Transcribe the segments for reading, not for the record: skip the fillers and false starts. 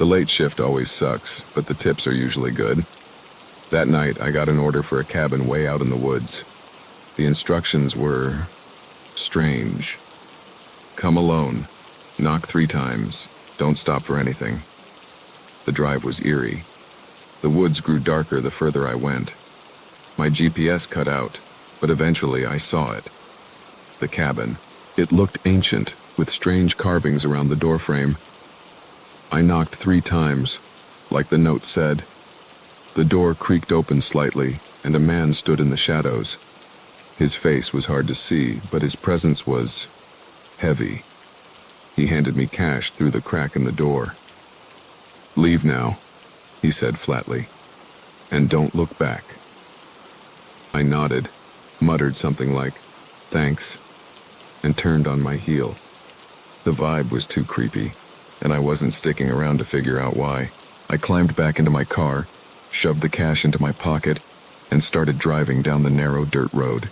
The late shift always sucks, but the tips are usually good. That night, I got an order for a cabin way out in the woods. The instructions were strange. Come alone. Knock 3 times. Don't stop for anything. The drive was eerie. The woods grew darker the further I went. My GPS cut out, but eventually I saw it. The cabin. It looked ancient, with strange carvings around the doorframe. I knocked 3 times, like the note said. The door creaked open slightly, and a man stood in the shadows. His face was hard to see, but his presence was heavy. He handed me cash through the crack in the door. "Leave now," he said flatly, "and don't look back." I nodded, muttered something like, "Thanks," and turned on my heel. The vibe was too creepy, and I wasn't sticking around to figure out why. I climbed back into my car, shoved the cash into my pocket, and started driving down the narrow dirt road.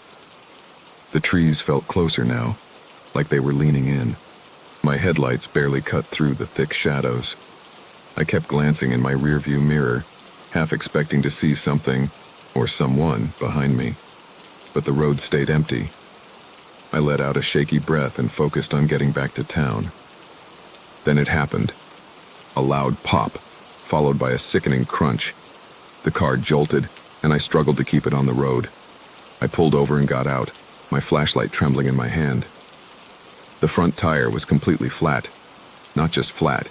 The trees felt closer now, like they were leaning in. My headlights barely cut through the thick shadows. I kept glancing in my rearview mirror, half expecting to see something, or someone, behind me. But the road stayed empty. I let out a shaky breath and focused on getting back to town. Then it happened. A loud pop, followed by a sickening crunch. The car jolted, and I struggled to keep it on the road. I pulled over and got out, my flashlight trembling in my hand. The front tire was completely flat. Not just flat,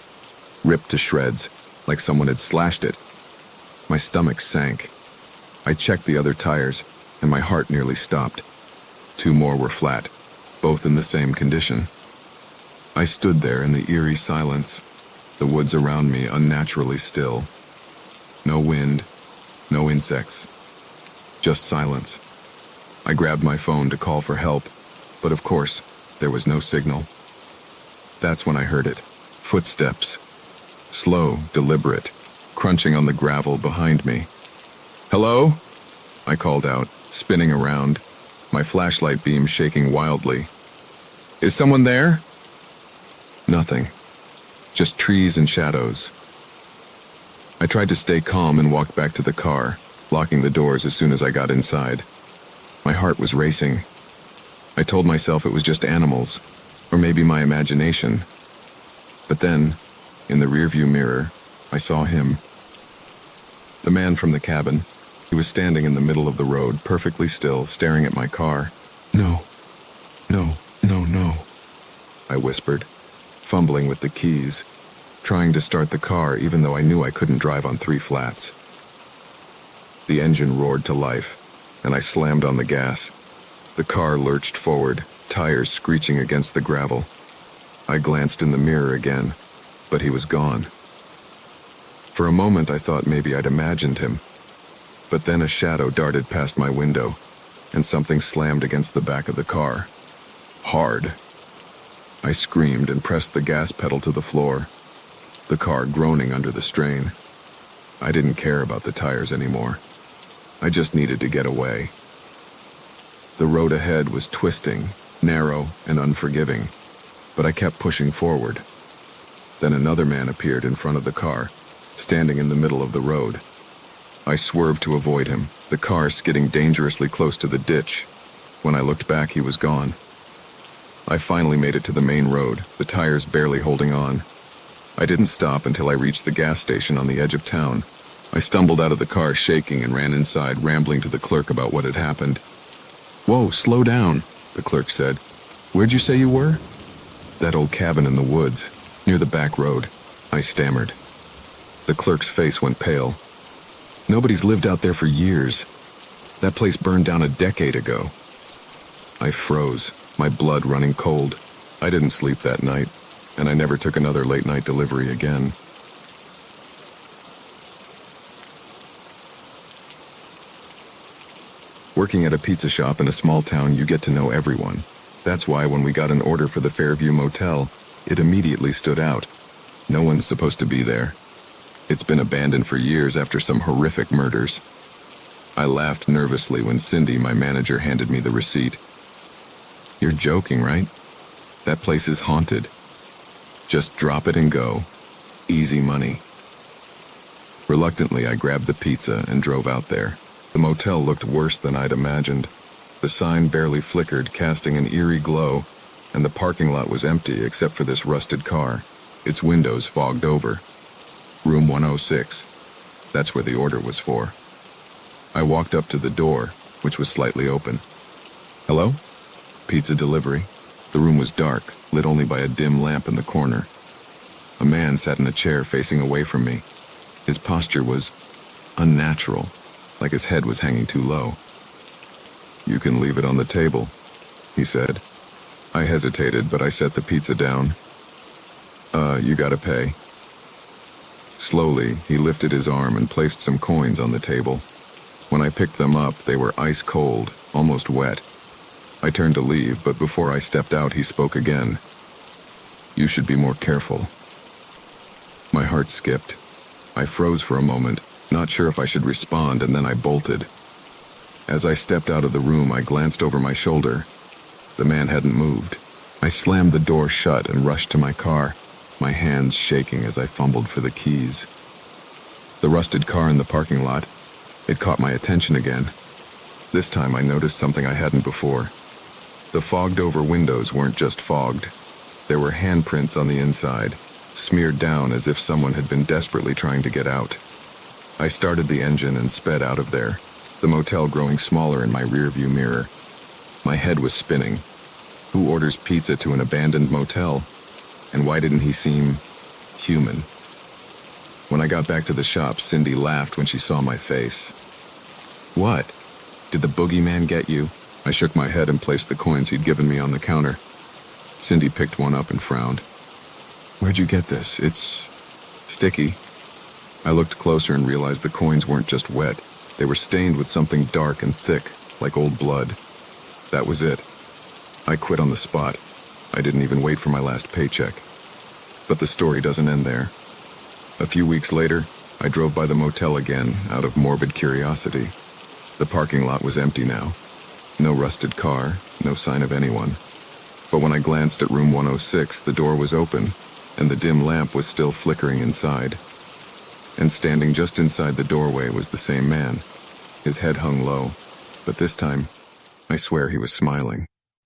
ripped to shreds, like someone had slashed it. My stomach sank. I checked the other tires, and my heart nearly stopped. 2 more were flat, both in the same condition. I stood there in the eerie silence, the woods around me unnaturally still. No wind, no insects, just silence. I grabbed my phone to call for help, but of course, there was no signal. That's when I heard it. Footsteps. Slow, deliberate, crunching on the gravel behind me. "Hello?" I called out, spinning around, my flashlight beam shaking wildly. "Is someone there?" Nothing. Just trees and shadows. I tried to stay calm and walked back to the car, locking the doors as soon as I got inside. My heart was racing. I told myself it was just animals, or maybe my imagination. But then, in the rearview mirror, I saw him. The man from the cabin. He was standing in the middle of the road, perfectly still, staring at my car. "No, no, no, no," I whispered, fumbling with the keys, trying to start the car even though I knew I couldn't drive on 3 flats. The engine roared to life, and I slammed on the gas. The car lurched forward, tires screeching against the gravel. I glanced in the mirror again, but he was gone. For a moment I thought maybe I'd imagined him, but then a shadow darted past my window, and something slammed against the back of the car. Hard. I screamed and pressed the gas pedal to the floor, the car groaning under the strain. I didn't care about the tires anymore. I just needed to get away. The road ahead was twisting, narrow, and unforgiving, but I kept pushing forward. Then another man appeared in front of the car, standing in the middle of the road. I swerved to avoid him, the car skidding dangerously close to the ditch. When I looked back, he was gone. I finally made it to the main road, the tires barely holding on. I didn't stop until I reached the gas station on the edge of town. I stumbled out of the car shaking and ran inside, rambling to the clerk about what had happened. "Whoa, slow down," the clerk said. "Where'd you say you were?" "That old cabin in the woods, near the back road," I stammered. The clerk's face went pale. "Nobody's lived out there for years. That place burned down a decade ago." I froze, my blood running cold. I didn't sleep that night, and I never took another late-night delivery again. Working at a pizza shop in a small town, you get to know everyone. That's why when we got an order for the Fairview Motel, it immediately stood out. No one's supposed to be there. It's been abandoned for years after some horrific murders. I laughed nervously when Cindy, my manager, handed me the receipt. "You're joking, right? That place is haunted. Just drop it and go. Easy money." Reluctantly, I grabbed the pizza and drove out there. The motel looked worse than I'd imagined. The sign barely flickered, casting an eerie glow, and the parking lot was empty except for this rusted car, its windows fogged over. Room 106. That's where the order was for. I walked up to the door, which was slightly open. Hello? Pizza delivery. The room was dark, lit only by a dim lamp in the corner. A man sat in a chair facing away from me. His posture was unnatural, like his head was hanging too low. You can leave it on the table, he said. I hesitated, but I set the pizza down. You gotta pay. Slowly, he lifted his arm and placed some coins on the table. When I picked them up, they were ice cold, almost wet. I turned to leave, but before I stepped out, he spoke again. You should be more careful. My heart skipped. I froze for a moment, not sure if I should respond, and then I bolted. As I stepped out of the room, I glanced over my shoulder. The man hadn't moved. I slammed the door shut and rushed to my car, my hands shaking as I fumbled for the keys. The rusted car in the parking lot, it caught my attention again. This time I noticed something I hadn't before. The fogged-over windows weren't just fogged. There were handprints on the inside, smeared down as if someone had been desperately trying to get out. I started the engine and sped out of there, the motel growing smaller in my rearview mirror. My head was spinning. Who orders pizza to an abandoned motel? And why didn't he seem human? When I got back to the shop, Cindy laughed when she saw my face. What? Did the boogeyman get you? I shook my head and placed the coins he'd given me on the counter. Cindy picked one up and frowned. Where'd you get this? It's sticky. I looked closer and realized the coins weren't just wet. They were stained with something dark and thick, like old blood. That was it. I quit on the spot. I didn't even wait for my last paycheck. But the story doesn't end there. A few weeks later, I drove by the motel again, out of morbid curiosity. The parking lot was empty now. No rusted car, no sign of anyone. But when I glanced at room 106, the door was open, and the dim lamp was still flickering inside. And standing just inside the doorway was the same man. His head hung low, but this time, I swear he was smiling.